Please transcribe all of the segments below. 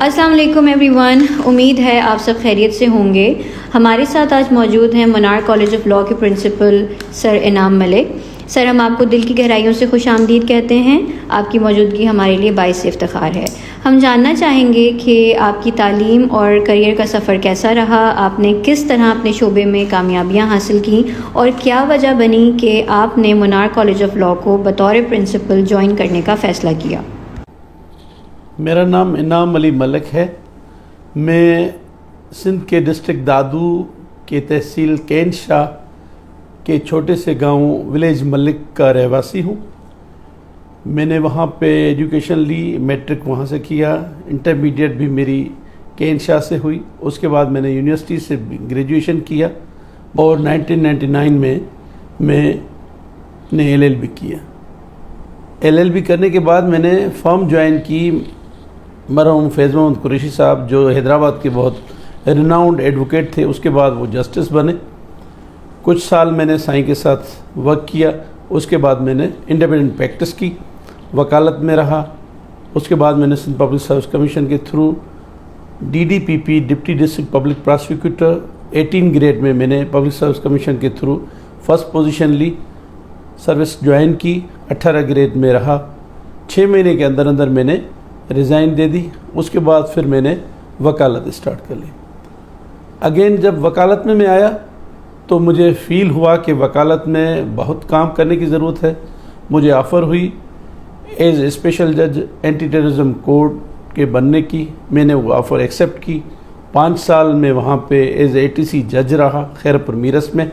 السلام علیکم every one, امید ہے آپ سب خیریت سے ہوں گے۔ ہمارے ساتھ آج موجود ہیں منار کالج آف لاء کے پرنسپل سر انعام ملک۔ سر، ہم آپ کو دل کی گہرائیوں سے خوش آمدید کہتے ہیں۔ آپ کی موجودگی ہمارے لیے باعث افتخار ہے۔ ہم جاننا چاہیں گے کہ آپ کی تعلیم اور کریئر کا سفر کیسا رہا، آپ نے کس طرح اپنے شعبے میں کامیابیاں حاصل کیں اور کیا وجہ بنی کہ آپ نے منار کالج آف لاء کو بطور پرنسپل جوائن کرنے کا فیصلہ کیا۔ میرا نام انعام علی ملک ہے۔ میں سندھ کے ڈسٹرکٹ دادو کے تحصیل کین شاہ کے چھوٹے سے گاؤں ولیج ملک کا رہواسی ہوں۔ میں نے وہاں پہ ایجوکیشن لی، میٹرک وہاں سے کیا، انٹرمیڈیٹ بھی میری کین شاہ سے ہوئی۔ اس کے بعد میں نے یونیورسٹی سے گریجویشن کیا اور 1999 میں نے LLB کیا۔ LLB کرنے کے بعد میں نے فرم جوائن کی مرحوم فیض محمد قریشی صاحب، جو حیدرآباد کے بہت ریناؤنڈ ایڈوکیٹ تھے۔ اس کے بعد وہ جسٹس بنے۔ کچھ سال میں نے سائیں کے ساتھ ورک کیا۔ اس کے بعد میں نے انڈیپینڈنٹ پریکٹس کی، وکالت میں رہا۔ اس کے بعد میں نے سندھ پبلک سروس کمیشن کے through DDPP deputy district public prosecutor 18 grade میں نے پبلک سروس کمیشن کے تھرو فرسٹ پوزیشن لی، سروس جوائن کی، 18 گریڈ میں رہا۔ 6 مہینے کے اندر میں نے ریزائن دے دی۔ اس کے بعد پھر میں نے وکالت اسٹارٹ کر لی۔ اگین جب وکالت میں آیا تو مجھے فیل ہوا کہ وکالت میں بہت کام کرنے کی ضرورت ہے۔ مجھے آفر ہوئی ایز اسپیشل جج اینٹی ٹیررزم کوڈ کے بننے کی۔ میں نے وہ آفر ایکسیپٹ کی۔ 5 سال میں وہاں پہ ایز ATC جج رہا خیرپور میرس میں۔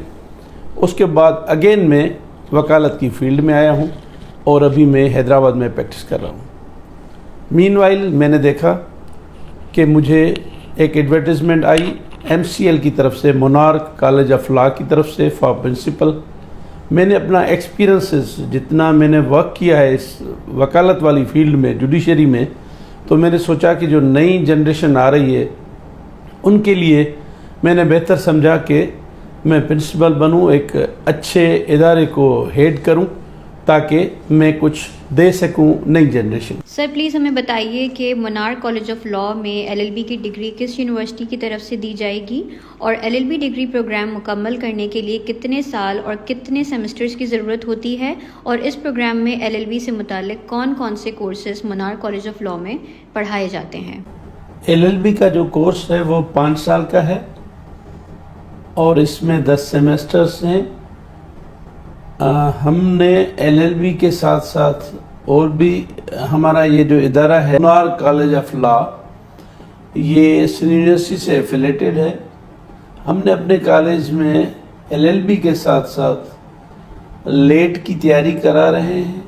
اس کے بعد اگین میں وکالت کی فیلڈ میں آیا ہوں اور ابھی میں حیدرآباد میں پریکٹس کر رہا ہوں۔ مین وائل میں نے دیکھا کہ مجھے ایک ایڈورٹیزمنٹ آئی MCL کی طرف سے، منار کالج آف لاء کی طرف سے، فار پرنسپل۔ میں نے اپنا ایکسپیرنسز جتنا میں نے ورک کیا ہے اس وکالت والی فیلڈ میں، جوڈیشری میں، تو میں نے سوچا کہ جو نئی جنریشن آ رہی ہے ان کے لیے میں نے بہتر سمجھا کہ میں پرنسپل بنوں، ایک اچھے ادارے کو ہیڈ کروں تاکہ میں کچھ دے سکوں نئی جنریشن۔ سر پلیز ہمیں بتائیے کہ منار کالج آف لاء میں LLB کی ڈگری کس یونیورسٹی کی طرف سے دی جائے گی اور LLB ڈگری پروگرام مکمل کرنے کے لیے کتنے سال اور کتنے سیمسٹرز کی ضرورت ہوتی ہے، اور اس پروگرام میں LLB سے متعلق کون کون سے courses Minar college of law میں پڑھائے جاتے ہیں؟ LLB کا جو کورس ہے وہ 5 سال کا ہے اور اس میں 10 سیمسٹرز ہیں۔ ہم نے LLB کے ساتھ ساتھ اور بھی ہمارا یہ جو ادارہ ہے منار کالج آف لاء، یہ سندھ یونیورسٹی سے ایفیلیٹڈ ہے۔ ہم نے اپنے کالج میں LLB کے ساتھ ساتھ لیٹ کی تیاری کرا رہے ہیں۔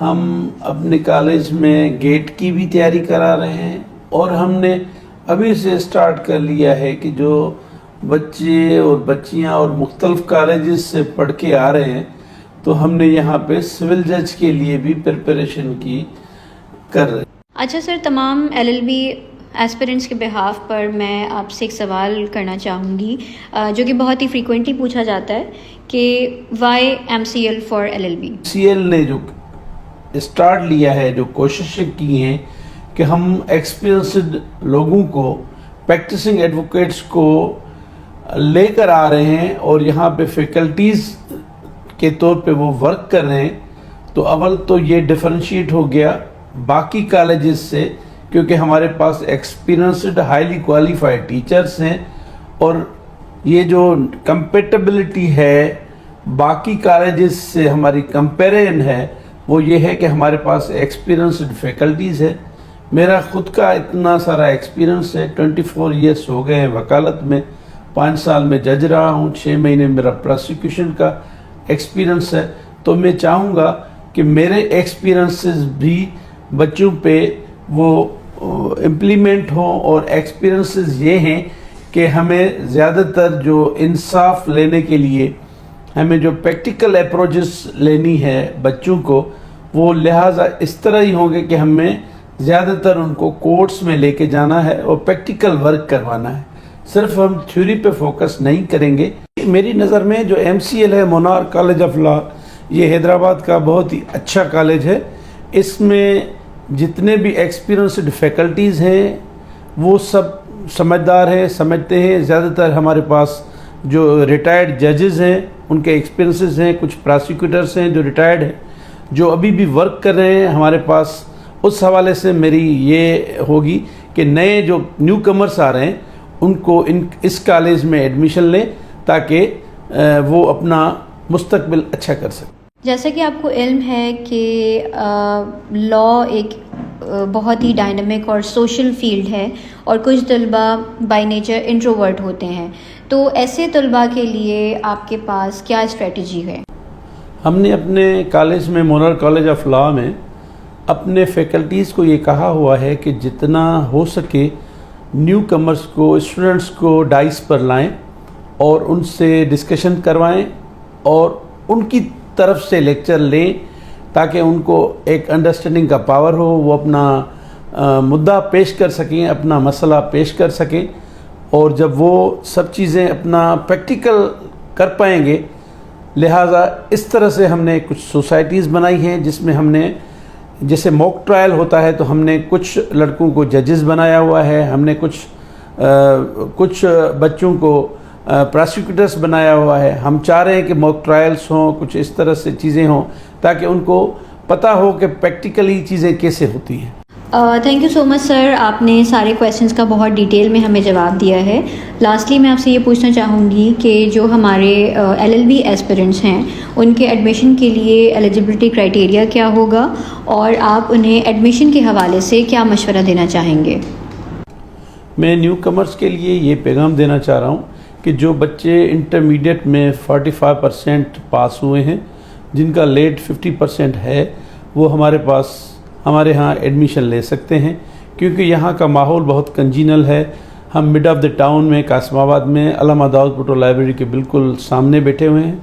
ہم اپنے کالج میں گیٹ کی بھی تیاری کرا رہے ہیں اور ہم نے ابھی سے سٹارٹ کر لیا ہے کہ جو بچے اور بچیاں اور مختلف کالجز سے پڑھ کے آ رہے ہیں تو ہم نے یہاں پہ سول جج کے لیے بھی پریپریشن کی کر رہے ہیں۔ اچھا سر، تمام LLB ایسپیرنٹس کے بہاف پر میں آپ سے ایک سوال کرنا چاہوں گی جو کہ بہت ہی فریکوینٹلی پوچھا جاتا ہے کہ why MCL for LLB؟ MCL نے جو اسٹارٹ لیا ہے، جو کوششیں کی ہیں کہ ہم ایکسپیرینسڈ لوگوں کو، پریکٹسنگ ایڈوکیٹس کو لے کر آ رہے ہیں اور یہاں پہ فیکلٹیز کے طور پہ وہ ورک کر رہے ہیں، تو اول تو یہ ڈیفرنشیٹ ہو گیا باقی کالجز سے، کیونکہ ہمارے پاس ایکسپیرینسڈ ہائیلی کوالیفائڈ ٹیچرز ہیں، اور یہ جو کمپیٹیبلٹی ہے باقی کالجز سے ہماری کمپیرین ہے وہ یہ ہے کہ ہمارے پاس ایکسپیرینسڈ فیکلٹیز ہے۔ میرا خود کا اتنا سارا ایکسپیرینس ہے، 24 ایئرس ہو گئے ہیں وکالت میں، 5 سال میں جج رہا ہوں، 6 مہینے میرا پراسیکیوشن کا ایکسپیرینس ہے۔ تو میں چاہوں گا کہ میرے ایکسپیرینسز بھی بچوں پہ وہ امپلیمنٹ ہوں، اور ایکسپیرینسز یہ ہیں کہ ہمیں زیادہ تر جو انصاف لینے کے لیے ہمیں جو پریکٹیکل اپروچز لینی ہے بچوں کو، وہ لہٰذا اس طرح ہی ہوں گے کہ ہمیں زیادہ تر ان کو کورٹس میں لے کے جانا ہے اور پریکٹیکل ورک کروانا ہے، صرف ہم تھیوری پہ فوکس نہیں کریں گے۔ میری نظر میں جو MCL ہے منار کالج آف لاء، یہ حیدرآباد کا بہت ہی اچھا کالج ہے۔ اس میں جتنے بھی ایکسپیرئنسڈ فیکلٹیز ہیں وہ سب سمجھدار ہیں، سمجھتے ہیں. زیادہ تر ہمارے پاس جو ریٹائرڈ ججز ہیں ان کے ایکسپیرئنسز ہیں، کچھ پراسیکیوٹرس ہیں جو ریٹائرڈ ہیں، جو ابھی بھی ورک کر رہے ہیں ہمارے پاس. اس حوالے سے میری یہ ہوگی کہ نئے جو نیو کمرس آ رہے ہیں ان کو اس کالج میں ایڈمیشن لیں تاکہ وہ اپنا مستقبل اچھا کر سکیں. جیسا کہ آپ کو علم ہے کہ لاء ایک بہت ہی ڈائنامک اور سوشل فیلڈ ہے اور کچھ طلباء بائی نیچر انٹروورٹ ہوتے ہیں، تو ایسے طلباء کے لیے آپ کے پاس کیا اسٹریٹجی ہے؟ ہم نے اپنے کالج میں مونار کالج آف لاء میں اپنے فیکلٹیز کو یہ کہا ہوا ہے کہ جتنا ہو سکے نیو کمرس کو، اسٹوڈنٹس کو ڈائس پر لائیں اور ان سے ڈسکشن کروائیں اور ان کی طرف سے لیکچر لیں تاکہ ان کو ایک انڈرسٹینڈنگ کا پاور ہو، وہ اپنا مدعا پیش کر سکیں، اپنا مسئلہ پیش کر سکیں. اور جب وہ سب چیزیں اپنا پریکٹیکل کر پائیں گے، لہٰذا اس طرح سے ہم نے کچھ سوسائٹیز بنائی ہیں جس میں ہم نے جیسے موک ٹرائل ہوتا ہے تو ہم نے کچھ لڑکوں کو ججز بنایا ہوا ہے، ہم نے کچھ بچوں کو پراسیکیوٹرس بنایا ہوا ہے. ہم چاہ رہے ہیں کہ موک ٹرائلس ہوں، کچھ اس طرح سے چیزیں ہوں تاکہ ان کو پتہ ہو کہ پریکٹیکلی چیزیں کیسے ہوتی ہیں. تھینک یو سو مچ سر، آپ نے سارے کویسچنس کا بہت ڈیٹیل میں ہمیں جواب دیا ہے. لاسٹلی میں آپ سے یہ پوچھنا چاہوں گی کہ جو ہمارے LLB ایسپیرنٹس ہیں ان کے ایڈمیشن کے لیے ایلیجبلٹی کرائٹیریا کیا ہوگا اور آپ انہیں ایڈمیشن کے حوالے سے کیا مشورہ دینا چاہیں گے؟ میں نیو کمرس کے لیے یہ پیغام دینا چاہ رہا ہوں کہ جو بچے انٹرمیڈیٹ میں 45% پاس ہوئے ہیں، جن کا لیٹ 50% ہے، وہ ہمارے ہاں ایڈمیشن لے سکتے ہیں کیونکہ یہاں کا ماحول بہت کنجینل ہے. ہم مڈ آف دا ٹاؤن میں قاسم آباد میں علامہ داؤد بھٹو لائبریری کے بالکل سامنے بیٹھے ہوئے ہیں.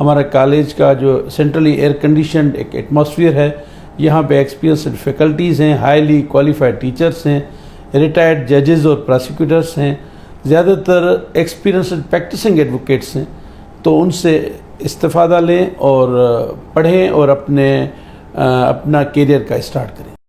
ہمارا کالج کا جو سینٹرلی ایئر کنڈیشنڈ ایک ایٹماسفیئر ہے، یہاں پہ ایکسپیرئنسڈ فیکلٹیز ہیں، ہائیلی کوالیفائڈ ٹیچرس ہیں، ریٹائرڈ ججز اور پراسیکیوٹرس ہیں، زیادہ تر ایکسپیرئنسڈ پریکٹسنگ ایڈوکیٹس ہیں. تو ان سے استفادہ لیں اور پڑھیں اور اپنا کیریئر کا اسٹارٹ کریں.